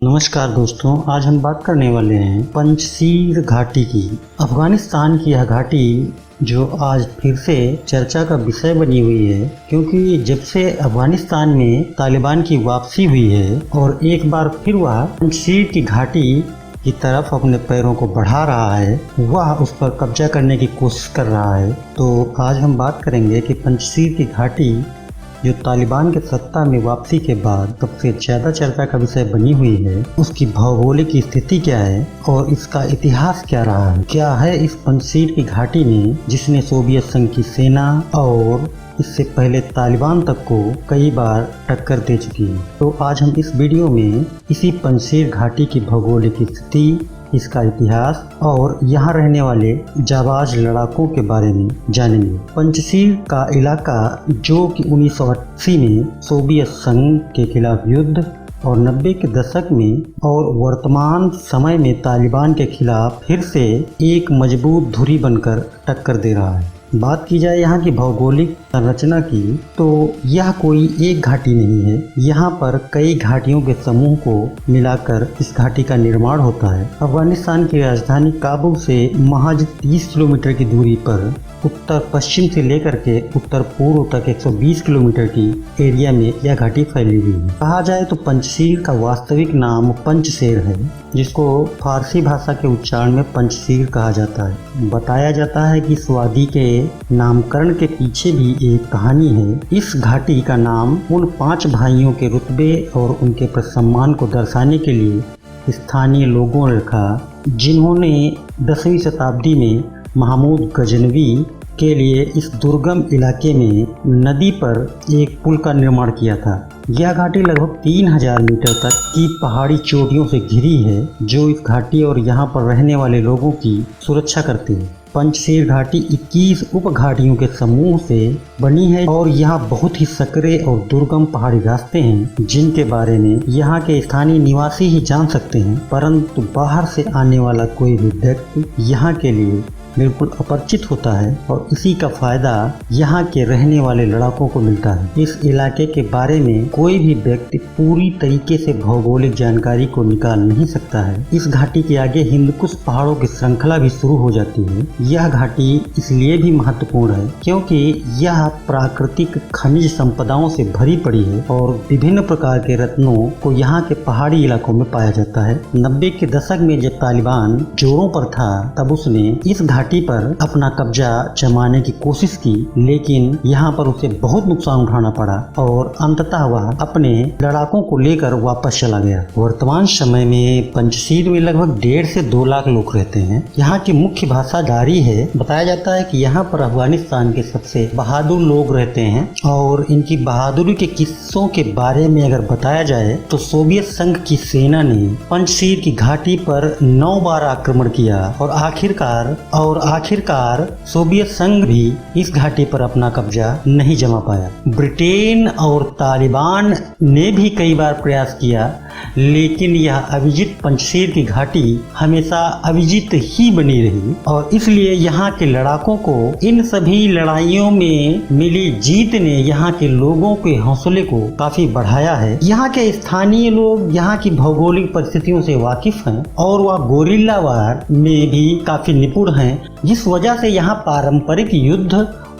नमस्कार दोस्तों, आज हम बात करने वाले हैं पंजशीर घाटी की। अफगानिस्तान की यह घाटी जो आज फिर से चर्चा का विषय बनी हुई है, क्योंकि जब से अफगानिस्तान में तालिबान की वापसी हुई है और एक बार फिर वह पंजशीर की घाटी की तरफ अपने पैरों को बढ़ा रहा है, वह उस पर कब्जा करने की कोशिश कर रहा है। तो आज हम बात करेंगे कि पंजशीर की घाटी जो तालिबान के सत्ता में वापसी के बाद सबसे ज़्यादा चर्चा का विषय बनी हुई है, उसकी भौगोलिक स्थिति क्या है और इसका इतिहास क्या रहा है। क्या है इस पंजशीर की घाटी में, जिसने सोवियत संघ की सेना और इससे पहले तालिबान तक को कई बार टक्कर दे चुकी है। तो आज हम इस वीडियो में इसी पंजशीर घाटी की भौगोलिक स्थिति, इसका इतिहास और यहाँ रहने वाले जाबाज लड़ाकों के बारे में जानेंगे। पंजशीर का इलाका जो कि 1980 में सोवियत संघ के खिलाफ युद्ध और 90 के दशक में और वर्तमान समय में तालिबान के खिलाफ फिर से एक मजबूत धुरी बनकर टक्कर दे रहा है। बात की जाए यहाँ की भौगोलिक संरचना की, तो यह कोई एक घाटी नहीं है। यहाँ पर कई घाटियों के समूह को मिलाकर इस घाटी का निर्माण होता है। अफगानिस्तान की राजधानी काबुल से महज 30 किलोमीटर की दूरी पर उत्तर पश्चिम से लेकर के उत्तर पूर्व तक 120 किलोमीटर की एरिया में यह घाटी फैली हुई है। कहा जाए तो पंजशीर का वास्तविक नाम पंजशेर है, जिसको फारसी भाषा के उच्चारण में पंजशीर कहा जाता है। बताया जाता है कि इस वादी के नामकरण के पीछे भी एक कहानी है। इस घाटी का नाम उन 5 भाइयों के रुतबे और उनके सम्मान को दर्शाने के लिए स्थानीय लोगों ने रखा, जिन्होंने 10वीं शताब्दी में महमूद गजनवी के लिए इस दुर्गम इलाके में नदी पर एक पुल का निर्माण किया था। यह घाटी लगभग 3000 मीटर तक की पहाड़ी चोटियों से घिरी है, जो इस घाटी और यहाँ पर रहने वाले लोगों की सुरक्षा करती है। पंजशीर घाटी 21 उप घाटियों के समूह से बनी है और यहाँ बहुत ही सकरे और दुर्गम पहाड़ी रास्ते हैं, जिनके बारे में यहाँ के स्थानीय निवासी ही जान सकते हैं, परंतु बाहर से आने वाला कोई भी व्यक्ति यहाँ के लिए बिल्कुल अपरिचित होता है और इसी का फायदा यहाँ के रहने वाले लड़ाकों को मिलता है। इस इलाके के बारे में कोई भी व्यक्ति पूरी तरीके से भौगोलिक जानकारी को निकाल नहीं सकता है। इस घाटी के आगे हिंदकुश पहाड़ों की श्रृंखला भी शुरू हो जाती है। यह घाटी इसलिए भी महत्वपूर्ण है क्योंकि यह प्राकृतिक खनिज संपदाओं से भरी पड़ी है और विभिन्न प्रकार के रत्नों को यहाँ के पहाड़ी इलाकों में पाया जाता है। 90 के दशक में जब तालिबान जोरों पर था, तब उसने इस घाटी पर अपना कब्जा जमाने की कोशिश की, लेकिन यहाँ पर उसे बहुत नुकसान उठाना पड़ा और अंततः वह अपने लड़ाकों को लेकर वापस चला गया। वर्तमान समय में पंजशीर में लगभग 1.5 से 2 लाख लोग रहते हैं। यहाँ की मुख्य भाषा दारी है। बताया जाता है कि यहाँ पर अफगानिस्तान के सबसे बहादुर लोग रहते हैं और इनकी बहादुरी के किस्सों के बारे में अगर बताया जाए तो सोवियत संघ की सेना ने पंजशीर की घाटी पर 9 बार आक्रमण किया और आखिरकार सोवियत संघ भी इस घाटी पर अपना कब्जा नहीं जमा पाया। ब्रिटेन और तालिबान ने भी कई बार प्रयास किया, लेकिन यह अविजित पंजशीर की घाटी हमेशा अविजित ही बनी रही और इसलिए यहाँ के लड़ाकों को इन सभी लड़ाइयों में मिली जीत ने यहाँ के लोगों के हौसले को काफी बढ़ाया है। यहाँ के स्थानीय लोग यहाँ की भौगोलिक परिस्थितियों से वाकिफ हैं और वह गोरिल्ला वार में भी काफी निपुण हैं, जिस वजह से यहाँ पारंपरिक युद्ध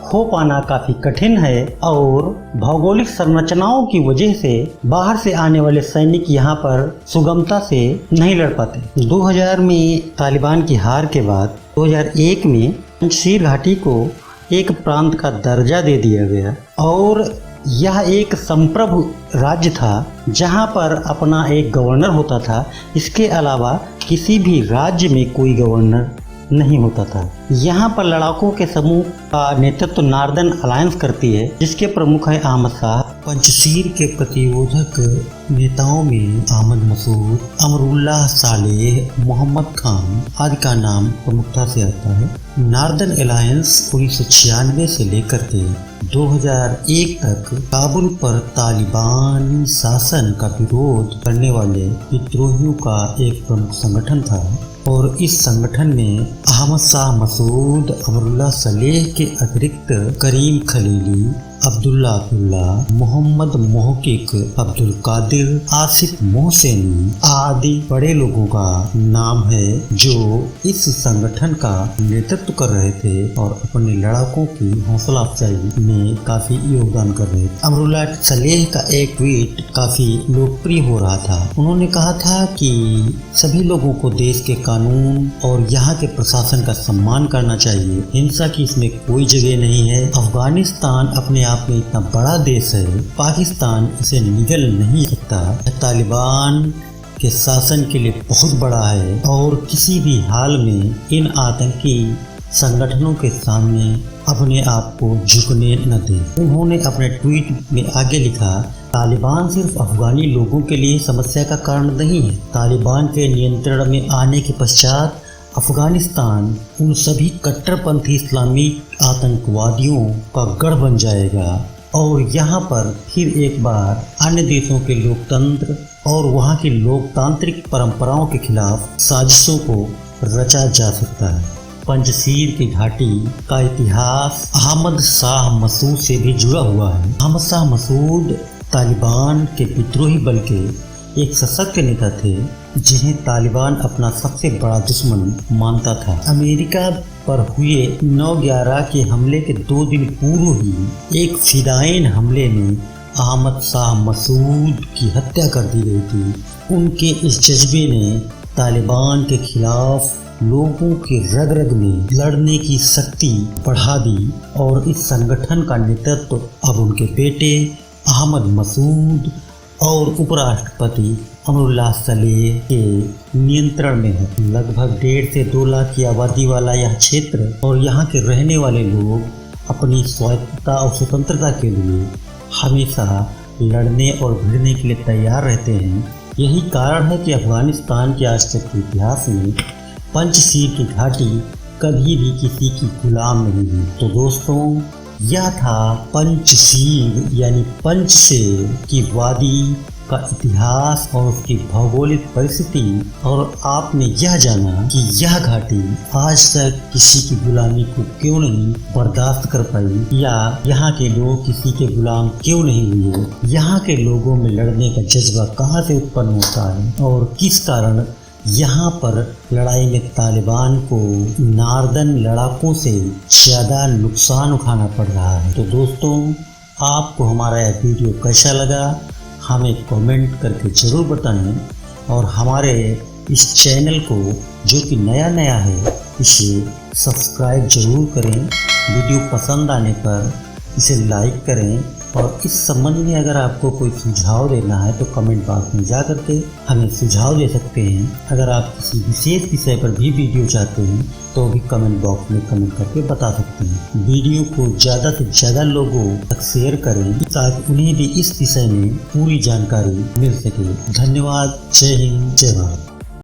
हो पाना काफी कठिन है और भौगोलिक संरचनाओं की वजह से बाहर से आने वाले सैनिक यहाँ पर सुगमता से नहीं लड़ पाते। 2000 में तालिबान की हार के बाद 2001 में पंजशीर घाटी को एक प्रांत का दर्जा दे दिया गया और यह एक संप्रभु राज्य था, जहाँ पर अपना एक गवर्नर होता था। इसके अलावा किसी भी राज्य में कोई गवर्नर नहीं होता था। यहाँ पर लड़ाकों के समूह का नेतृत्व नॉर्दर्न अलायंस करती है, जिसके प्रमुख है अहमद शाह। पंजशीर के प्रतिरोधक नेताओं में अहमद मसूद, अमरुल्लाह सालेह, मोहम्मद खान आदि का नाम प्रमुखता से आता है। नॉर्दर्न अलायंस 1996 से लेकर के 2001 तक काबुल पर तालिबानी शासन का विरोध करने वाले विद्रोहियों का एक प्रमुख संगठन था और इस संगठन में अहमद शाह मसूद, अमरुल्लाह सालेह के अतिरिक्त करीम खलीली, अब्दुल्ला, मोहम्मद मोहकिक, अब्दुल कादिर, आसिफ मोहसेनी आदि बड़े लोगों का नाम है जो इस संगठन का नेतृत्व कर रहे थे और अपने लड़ाकों की हौसला अफजाई में काफी योगदान कर रहे थे। अमरुल्लाह सलेह का एक ट्वीट काफी लोकप्रिय हो रहा था। उन्होंने कहा था कि सभी लोगों को देश के कानून और यहाँ के प्रशासन का सम्मान करना चाहिए। हिंसा की इसमें कोई जगह नहीं है। अफगानिस्तान अपने आप में इतना बड़ा देश है, पाकिस्तान इसे निगल नहीं सकता। तालिबान के शासन के लिए बहुत बड़ा है और किसी भी हाल में इन आतंकी संगठनों के सामने अपने आप को झुकने न दे। उन्होंने अपने ट्वीट में आगे लिखा, तालिबान सिर्फ अफगानी लोगों के लिए समस्या का कारण नहीं है। तालिबान के नियंत्रण में आने के पश्चात अफगानिस्तान उन सभी कट्टरपंथी इस्लामिक आतंकवादियों का गढ़ बन जाएगा और यहाँ पर फिर एक बार अन्य देशों के लोकतंत्र और वहाँ की लोकतांत्रिक परंपराओं के खिलाफ साजिशों को रचा जा सकता है। पंजशीर की घाटी का इतिहास अहमद शाह मसूद से भी जुड़ा हुआ है। अहमद शाह मसूद तालिबान के विद्रोही बल के एक सशक्त नेता थे जिन्हें तालिबान अपना सबसे बड़ा दुश्मन मानता था। अमेरिका पर हुए 9/11 के हमले के 2 दिन पूर्व ही एक फिदायीन हमले में अहमद शाह मसूद की हत्या कर दी गई थी। उनके इस जज्बे ने तालिबान के खिलाफ लोगों के रग रग में लड़ने की शक्ति बढ़ा दी और इस संगठन का नेतृत्व अब उनके बेटे अहमद मसूद और उपराष्ट्रपति अमरुल्लाह सलेह के नियंत्रण में है। लगभग 1.5 से 2 लाख की आबादी वाला यह क्षेत्र और यहाँ के रहने वाले लोग अपनी स्वायत्तता और स्वतंत्रता के लिए हमेशा लड़ने और भिड़ने के लिए तैयार रहते हैं। यही कारण है कि अफगानिस्तान के आज तक के इतिहास में पंजशीर की घाटी कभी भी किसी की गुलाम नहीं हुई। तो दोस्तों, यह था पंजशीर यानी पंजशेर की वादी का इतिहास और उसकी भौगोलिक परिस्थिति, और आपने यह जाना कि यह घाटी आज तक किसी की गुलामी को क्यों नहीं बर्दाश्त कर पाई या यहाँ के लोग किसी के गुलाम क्यों नहीं हुए। यहाँ के लोगों में लड़ने का जज्बा कहाँ से उत्पन्न होता है और किस कारण यहाँ पर लड़ाई में तालिबान को नार्दन लड़ाकों से ज़्यादा नुकसान उठाना पड़ रहा है। तो दोस्तों, आपको हमारा यह वीडियो कैसा लगा हमें कमेंट करके ज़रूर बताएं और हमारे इस चैनल को जो कि नया है इसे सब्सक्राइब ज़रूर करें। वीडियो पसंद आने पर इसे लाइक करें और इस संबंध में अगर आपको कोई सुझाव देना है तो कमेंट बॉक्स में जा करके हमें सुझाव दे सकते हैं। अगर आप किसी विशेष विषय पर भी वीडियो चाहते हैं तो भी कमेंट बॉक्स में कमेंट करके बता सकते हैं। वीडियो को ज़्यादा से ज़्यादा लोगों तक शेयर करें ताकि उन्हें भी इस विषय में पूरी जानकारी मिल सके। धन्यवाद। जय हिंद, जय भारत।